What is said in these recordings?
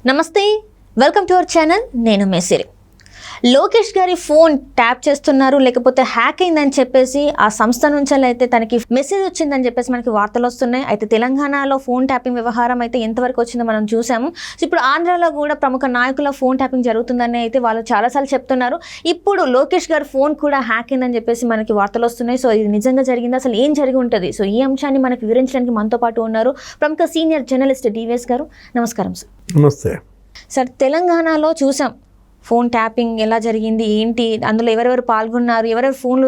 నమస్తే, welcome to our channel. నేను మెసిరి. లోకేష్ గారి ఫోన్ ట్యాప్ చేస్తున్నారు, లేకపోతే హ్యాక్ అయిందని చెప్పేసి ఆ సంస్థ నుంచి అయితే తనకి మెసేజ్ వచ్చిందని చెప్పేసి మనకి వార్తలు వస్తున్నాయి. అయితే తెలంగాణలో ఫోన్ ట్యాపింగ్ వ్యవహారం అయితే ఎంతవరకు వచ్చిందో మనం చూసాము. సో ఇప్పుడు ఆంధ్రాలో కూడా ప్రముఖ నాయకుల ఫోన్ ట్యాపింగ్ జరుగుతుందని అయితే వాళ్ళు చాలాసార్లు చెప్తున్నారు. ఇప్పుడు లోకేష్ గారి ఫోన్ కూడా హ్యాక్ అయిందని చెప్పేసి మనకి వార్తలు వస్తున్నాయి. సో ఇది నిజంగా జరిగింది, అసలు ఏం జరిగి ఉంటుంది? సో ఈ అంశాన్ని మనకు వివరించడానికి మనతో పాటు ఉన్నారు ప్రముఖ సీనియర్ జర్నలిస్ట్ డివిఎస్ గారు. నమస్కారం సార్. నమస్తే సార్, తెలంగాణలో చూసాం ఫోన్ ట్యాపింగ్ ఎలా జరిగింది, ఏంటి, అందులో ఎవరెవరు పాల్గొన్నారు, ఎవరెవరు ఫోన్లు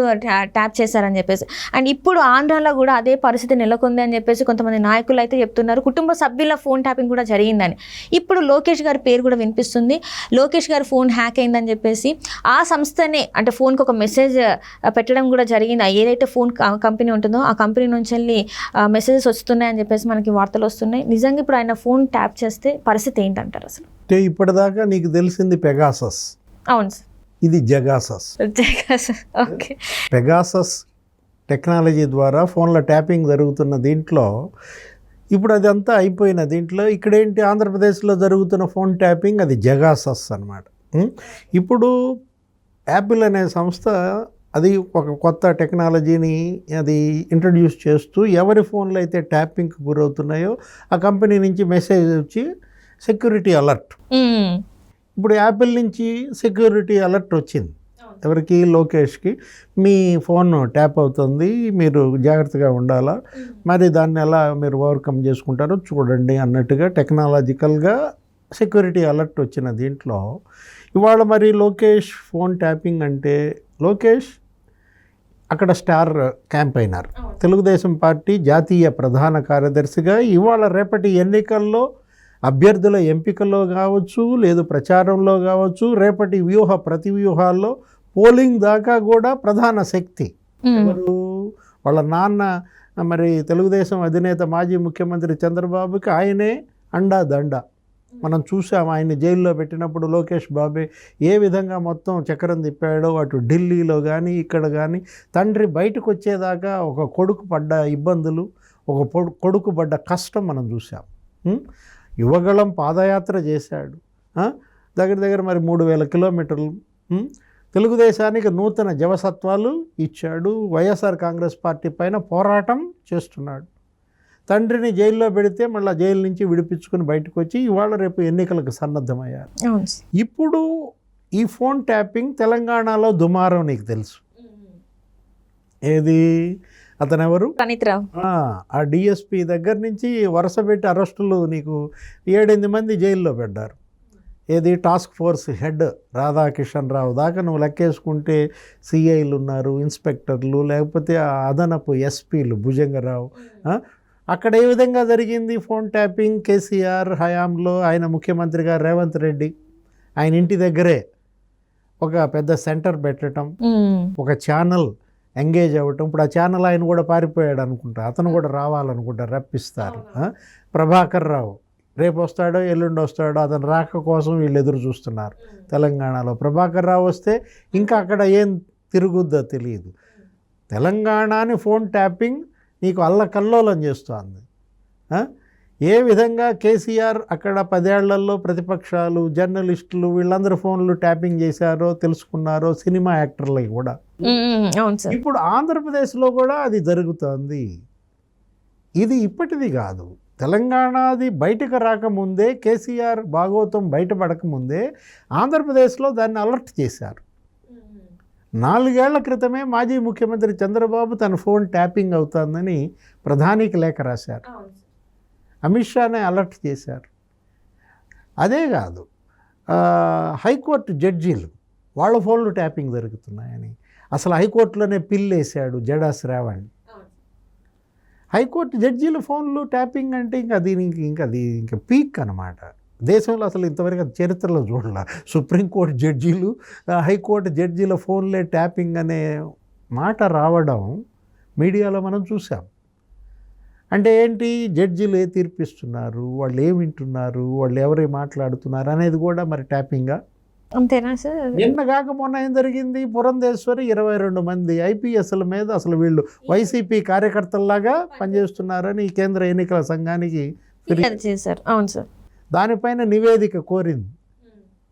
ట్యాప్ చేశారని చెప్పేసి. అండ్ ఇప్పుడు ఆంధ్రాలో కూడా అదే పరిస్థితి నెలకొంది అని చెప్పేసి కొంతమంది నాయకులు అయితే చెప్తున్నారు. కుటుంబ సభ్యుల ఫోన్ ట్యాపింగ్ కూడా జరిగిందని. ఇప్పుడు లోకేష్ గారి పేరు కూడా వినిపిస్తుంది. లోకేష్ గారి ఫోన్ హ్యాక్ అయిందని చెప్పేసి ఆ సంస్థనే అంటే ఫోన్కి ఒక మెసేజ్ పెట్టడం కూడా జరిగింది. ఏదైతే ఫోన్ కంపెనీ ఉంటుందో ఆ కంపెనీ నుంచి వెళ్ళి మెసేజెస్ వస్తున్నాయని చెప్పేసి మనకి వార్తలు వస్తున్నాయి. నిజంగా ఇప్పుడు ఆయన ఫోన్ ట్యాప్ చేస్తే పరిస్థితి ఏంటంటారు అసలు? అంటే ఇప్పటిదాకా నీకు తెలిసింది పెగాసస్. అవును సార్. ఇది జగాసస్. ఓకే. పెగాసస్ టెక్నాలజీ ద్వారా ఫోన్ల ట్యాపింగ్ జరుగుతున్న దీంట్లో ఇప్పుడు అదంతా అయిపోయిన దీంట్లో ఇక్కడేంటి ఆంధ్రప్రదేశ్లో జరుగుతున్న ఫోన్ ట్యాపింగ్ అది జగాసస్ అన్నమాట. ఇప్పుడు యాపిల్ అనే సంస్థ అది ఒక కొత్త టెక్నాలజీని అది ఇంట్రడ్యూస్ చేస్తూ ఎవరి ఫోన్లో అయితే ట్యాపింగ్కి గురవుతున్నాయో ఆ కంపెనీ నుంచి మెసేజ్ వచ్చి సెక్యూరిటీ అలర్ట్. ఇప్పుడు యాపిల్ నుంచి సెక్యూరిటీ అలర్ట్ వచ్చింది ఎవరికి? లోకేష్కి. మీ ఫోన్ ట్యాప్ అవుతుంది, మీరు జాగ్రత్తగా ఉండాలా, మరి దాన్ని ఎలా మీరు ఓవర్కమ్ చేసుకుంటారో చూడండి అన్నట్టుగా టెక్నాలజికల్గా సెక్యూరిటీ అలర్ట్ వచ్చిన దీంట్లో ఇవాళ మరి లోకేష్ ఫోన్ ట్యాపింగ్ అంటే లోకేష్ అక్కడ స్టార్ క్యాంపెయినర్, తెలుగుదేశం పార్టీ జాతీయ ప్రధాన కార్యదర్శిగా ఇవాళ రేపటి ఎన్నికల్లో అభ్యర్థుల ఎంపికలో కావచ్చు, లేదు ప్రచారంలో కావచ్చు, రేపటి ప్రతి వ్యూహాల్లో పోలింగ్ దాకా కూడా ప్రధాన శక్తి ఎవరు? వాళ్ళ నాన్న మరి తెలుగుదేశం అధినేత మాజీ ముఖ్యమంత్రి చంద్రబాబుకి ఆయనే అండా దండ. మనం చూసాం ఆయన జైల్లో పెట్టినప్పుడు లోకేష్ బాబే ఏ విధంగా మొత్తం చక్రం తిప్పాడో, అటు ఢిల్లీలో కానీ ఇక్కడ కానీ. తండ్రి బయటకు వచ్చేదాకా ఒక కొడుకు పడ్డ ఇబ్బందులు, ఒక కొడుకు పడ్డ కష్టం మనం చూసాం. యువగళం పాదయాత్ర చేశాడు, దగ్గర దగ్గర మరి 3000 కిలోమీటర్లు. తెలుగుదేశానికి నూతన జవసత్వాలు ఇచ్చాడు. వైఎస్ఆర్ కాంగ్రెస్ పార్టీ పైన పోరాటం చేస్తున్నాడు. తండ్రిని జైల్లో పెడితే మళ్ళీ జైలు నుంచి విడిపించుకుని బయటకు వచ్చి ఇవాళ రేపు ఎన్నికలకు సన్నద్ధమయ్యారు. ఇప్పుడు ఈ ఫోన్ ట్యాపింగ్ తెలంగాణలో దుమారం నీకు తెలుసు. ఏది? అతను ఎవరు? ప్రణీత్రావు. ఆ డిఎస్పి దగ్గర నుంచి వరుస పెట్టి అరెస్టులు నీకు 7-8 మంది జైల్లో పెట్టారు. ఏది? టాస్క్ ఫోర్స్ హెడ్ రాధాకిషన్ రావు దాకా నువ్వు లెక్కేసుకుంటే సిఐలు ఉన్నారు, ఇన్స్పెక్టర్లు, లేకపోతే అదనపు ఎస్పీలు భుజంగరావు. అక్కడ ఏ విధంగా జరిగింది ఫోన్ ట్యాపింగ్? కేసీఆర్ హయాంలో ఆయన ముఖ్యమంత్రిగా రేవంత్ రెడ్డి ఆయన ఇంటి దగ్గరే ఒక పెద్ద సెంటర్ పెట్టడం, ఒక ఛానల్ ఎంగేజ్ అవ్వటం. ఇప్పుడు ఆ ఛానల్ ఆయన కూడా పారిపోయాడు అనుకుంటా, అతను కూడా రావాలనుకుంటా, రప్పిస్తారు. ప్రభాకర్ రావు రేపు వస్తాడో ఎల్లుండి వస్తాడో, అతను రాక కోసం వీళ్ళు ఎదురు చూస్తున్నారు తెలంగాణలో. ప్రభాకర్ రావు వస్తే ఇంకా అక్కడ ఏం తిరుగుద్దో తెలియదు. తెలంగాణని ఫోన్ ట్యాపింగ్ నీకు అల్లకల్లోలం చేస్తోంది. ఏ విధంగా కేసీఆర్ అక్కడ 10 ఏళ్లలో ప్రతిపక్షాలు, జర్నలిస్టులు వీళ్ళందరూ ఫోన్లు ట్యాపింగ్ చేశారో తెలుసుకున్నారో, సినిమా యాక్టర్లకి కూడా. ఇప్పుడు ఆంధ్రప్రదేశ్లో కూడా అది జరుగుతోంది. ఇది ఇప్పటిది కాదు. తెలంగాణది బయటకు రాకముందే, కేసీఆర్ భాగవతం బయటపడకముందే ఆంధ్రప్రదేశ్లో దాన్ని అలర్ట్ చేశారు. 4 ఏళ్ల క్రితమే మాజీ ముఖ్యమంత్రి చంద్రబాబు తన ఫోన్ ట్యాపింగ్ అవుతుందని ప్రధానికి లేఖ రాశారు. అమిత్ షానే అలర్ట్ చేశారు. అదే కాదు, హైకోర్టు జడ్జీలు వాళ్ళ ఫోన్లు ట్యాపింగ్ జరుగుతున్నాయని అసలు హైకోర్టులోనే పిల్లు వేశాడు జడా శ్రావణ్. హైకోర్టు జడ్జీల ఫోన్లు ట్యాపింగ్ అంటే ఇంకా పీక్ అన్నమాట. దేశంలో అసలు ఇంతవరకు చరిత్రలో చూడాల. సుప్రీంకోర్టు జడ్జీలు, హైకోర్టు జడ్జీల ఫోన్లే ట్యాపింగ్ అనే మాట రావడం మీడియాలో మనం చూసాం. అంటే ఏంటి? జడ్జీలు ఏ తీర్పిస్తున్నారు, వాళ్ళు ఏం వింటున్నారు, వాళ్ళు ఎవరే మాట్లాడుతున్నారు అనేది కూడా మరి ట్యాపింగా? అంతేనా సార్? నిన్న కాక మొన్న ఏం జరిగింది? పురంధేశ్వరి 22 మంది ఐపీఎస్ల మీద అసలు వీళ్ళు వైసీపీ కార్యకర్తల్లాగా పనిచేస్తున్నారని కేంద్ర ఎన్నికల సంఘానికి ఫిర్యాదు చేశారు. అవును సార్. దానిపైన నివేదిక కోరింది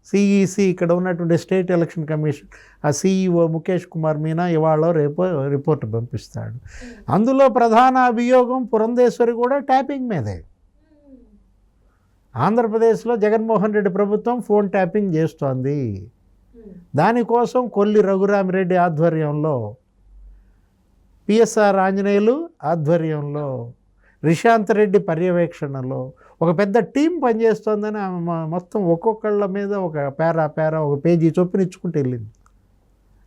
సిఈసి, ఇక్కడ ఉన్నటువంటి స్టేట్ ఎలక్షన్ కమిషన్. ఆ సిఈఓ ముఖేష్ కుమార్ మీనా ఇవాళ రేపో రిపోర్ట్ పంపిస్తాడు. అందులో ప్రధాన అభియోగం పురంధేశ్వరి కూడా ట్యాపింగ్ మీదే. ఆంధ్రప్రదేశ్లో జగన్మోహన్ రెడ్డి ప్రభుత్వం ఫోన్ ట్యాపింగ్ చేస్తోంది. దానికోసం కొల్లి రఘురామిరెడ్డి ఆధ్వర్యంలో, పిఎస్ఆర్ ఆంజనేయులు ఆధ్వర్యంలో, రిషాంత్ రెడ్డి పర్యవేక్షణలో ఒక పెద్ద టీం పనిచేస్తోందని ఆమె మొత్తం ఒక్కొక్కళ్ళ మీద ఒక పేరా ఒక పేజీ చొప్పున ఇచ్చుకుంటూ వెళ్ళింది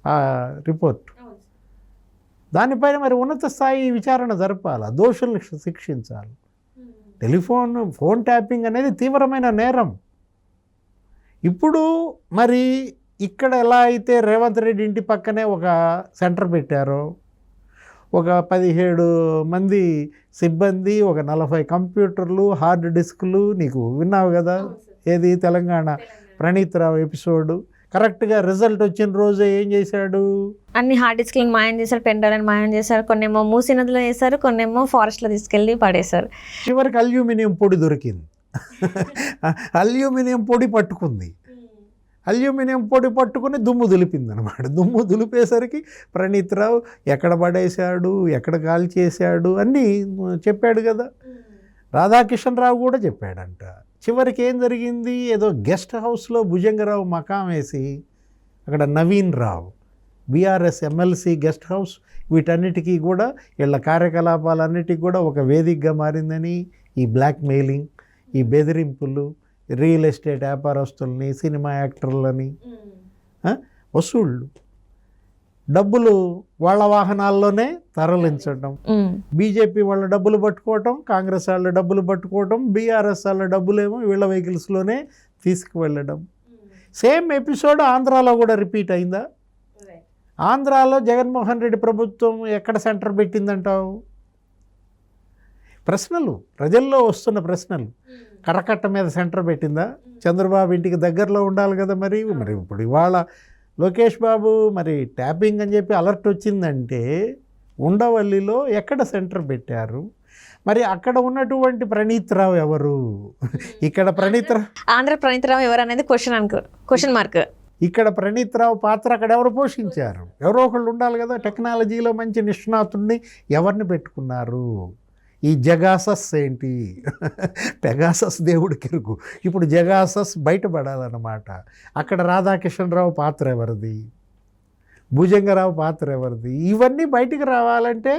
ఆ రిపోర్ట్. దానిపైన మరి ఉన్నత స్థాయి విచారణ జరపాలి, దోషులను శిక్షించాలి. ఫోన్ ట్యాపింగ్ అనేది తీవ్రమైన నేరం. ఇప్పుడు మరి ఇక్కడ ఎలా అయితే రేవంత్ రెడ్డి ఇంటి పక్కనే ఒక సెంటర్ పెట్టారో, ఒక 17 మంది సిబ్బంది, ఒక 40 కంప్యూటర్లు, హార్డ్ డిస్కులు, నీకు విన్నావు కదా ఏది తెలంగాణ ప్రణీత్ రావు ఎపిసోడు, కరెక్ట్గా రిజల్ట్ వచ్చిన రోజే ఏం చేశాడు, అన్ని హార్డ్ డిస్క్లను మాయం చేశారు, పెండలను మాయం చేశారు, కొన్నేమో మూసీ నదిలో వేశారు, కొన్నేమో ఫారెస్ట్లో తీసుకెళ్ళి పడేశారు. చివరికి అల్యూమినియం పొడి దొరికింది. అల్యూమినియం పొడి పట్టుకుంది. అల్యూమినియం పొడి పట్టుకుని దుమ్ము దులిపింది అనమాట. దుమ్ము దులిపేసరికి ప్రణీత్ రావు ఎక్కడ పడేశాడు, ఎక్కడ కాల్ చేశాడు అన్నీ చెప్పాడు కదా. రాధాకిషన్ రావు కూడా చెప్పాడంట. చివరికి ఏం జరిగింది, ఏదో గెస్ట్ హౌస్లో భుజంగరావు మకాం వేసి అక్కడ నవీన్ రావు బీఆర్ఎస్ ఎమ్మెల్సీ గెస్ట్ హౌస్, వీటన్నిటికీ కూడా వీళ్ళ కార్యకలాపాలన్నిటికీ కూడా ఒక వేదికగా మారిందని, ఈ బ్లాక్ మెయిలింగ్, ఈ బెదిరింపులు, రియల్ ఎస్టేట్ వ్యాపారస్తుల్ని, సినిమా యాక్టర్లని వసూళ్ళు, డబ్బులు వాళ్ళ వాహనాల్లోనే తరలించడం, బీజేపీ వాళ్ళ డబ్బులు పట్టుకోవటం, కాంగ్రెస్ వాళ్ళ డబ్బులు పట్టుకోవటం, బీఆర్ఎస్ వాళ్ళ డబ్బులేమో వీళ్ళ వెహికల్స్లోనే తీసుకువెళ్ళడం. సేమ్ ఎపిసోడ్ ఆంధ్రాలో కూడా రిపీట్ అయిందా? ఆంధ్రాలో జగన్మోహన్ రెడ్డి ప్రభుత్వం ఎక్కడ సెంటర్ పెట్టిందంటావు? ప్రశ్నలు, ప్రజల్లో వస్తున్న ప్రశ్నలు. కరకట్ట మీద సెంటర్ పెట్టిందా? చంద్రబాబు ఇంటికి దగ్గరలో ఉండాలి కదా. మరి ఇప్పుడు ఇవాళ లోకేష్ బాబు మరి ట్యాపింగ్ అని చెప్పి అలర్ట్ వచ్చిందంటే ఉండవల్లిలో ఎక్కడ సెంటర్ పెట్టారు? మరి అక్కడ ఉన్నటువంటి ప్రణీత్ రావు ఎవరు? ఇక్కడ ఆంధ్ర ప్రణీత్ రావు ఎవరు అనేది క్వశ్చన్ మార్క్. ఇక్కడ ప్రణీత్ రావు పాత్ర అక్కడ ఎవరు పోషించారు? ఎవరో ఒకళ్ళు ఉండాలి కదా. టెక్నాలజీలో మంచి నిష్ణాతుడిని ఎవరిని పెట్టుకున్నారు? ఈ జగాసస్ ఏంటి? పెగాసస్ దేవుడికి ఎరుగు. ఇప్పుడు జగాసస్ బయటపడాలన్నమాట. అక్కడ రాధాకిషన్ రావు పాత్ర ఎవరిది? భుజంగరావు పాత్ర ఎవరిది? ఇవన్నీ బయటికి రావాలంటే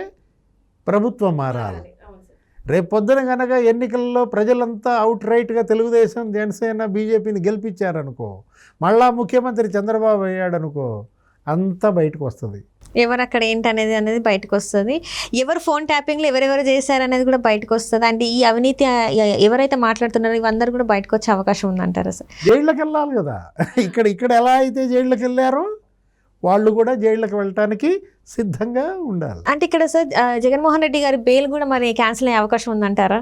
ప్రభుత్వం మారాలి. రేపు పొద్దున కనుక ఎన్నికల్లో ప్రజలంతా అవుట్ రైట్గా తెలుగుదేశం, జనసేన, బీజేపీని గెలిపించారనుకో, మళ్ళా ముఖ్యమంత్రి చంద్రబాబు అయ్యాడనుకో, అంతా బయటకు వస్తుంది. ఎవరు అక్కడ ఏంటనేది బయటకు వస్తుంది. ఎవరు ఫోన్ ట్యాపింగ్లో ఎవరెవరు చేశారనేది కూడా బయటకు వస్తుంది. అంటే ఈ అవినీతి ఎవరైతే మాట్లాడుతున్నారో ఇవందరూ కూడా బయటకు వచ్చే అవకాశం ఉందంటారా సార్? జైళ్ళకి వెళ్ళాలి కదా. ఇక్కడ ఎలా అయితే జైళ్ళకి వెళ్ళారో వాళ్ళు కూడా జైళ్ళకి వెళ్ళటానికి సిద్ధంగా ఉండాలి. అంటే ఇక్కడ సార్ జగన్మోహన్ రెడ్డి గారి బెయిల్ కూడా మరి క్యాన్సిల్ అయ్యే అవకాశం ఉందంటారా?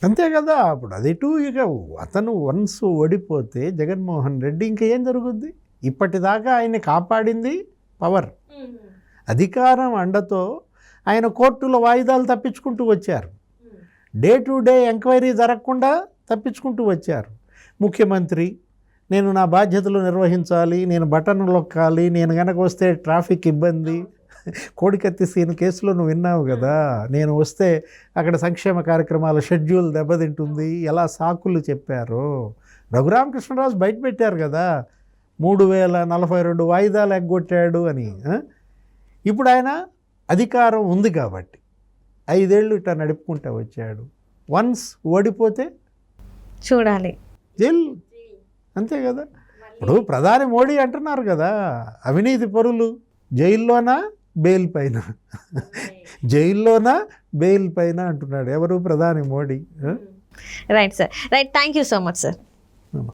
అంతే కదా. అప్పుడు అది ఇక అతను వన్స్ ఓడిపోతే జగన్మోహన్ రెడ్డి ఇంకా ఏం జరుగుద్ది? ఇప్పటిదాకా ఆయన్ని కాపాడింది పవర్, అధికారం అండతో ఆయన కోర్టులో వాయిదాలు తప్పించుకుంటూ వచ్చారు. డే టు డే ఎంక్వైరీ జరగకుండా తప్పించుకుంటూ వచ్చారు. ముఖ్యమంత్రి నేను నా బాధ్యతలు నిర్వహించాలి, నేను బటన్ నొక్కాలి, నేను కనుక వస్తే ట్రాఫిక్ ఇబ్బంది, కోడికత్తి సీన్ కేసులో నువ్వు విన్నావు కదా, నేను వస్తే అక్కడ సంక్షేమ కార్యక్రమాల షెడ్యూల్ దెబ్బతింటుంది, ఎలా సాకులు చెప్పారో. రఘురామకృష్ణరాజు బయట పెట్టారు కదా 3042 వాయిదాలు ఎగ్గొట్టాడు అని. ఇప్పుడు ఆయన అధికారం ఉంది కాబట్టి 5 ఏళ్ళు ఇట్లా నడుపుకుంటూ వచ్చాడు. వన్స్ ఓడిపోతే చూడాలి జైలు, అంతే కదా. ఇప్పుడు ప్రధాని మోడీ అంటున్నారు కదా, అవినీతి పరులు జైల్లోనా బెయిల్ పైన, జైల్లోనా బెయిల్ పైన అంటున్నాడు. ఎవరు? ప్రధాని Modi. Right sir, right. Thank you so much sir.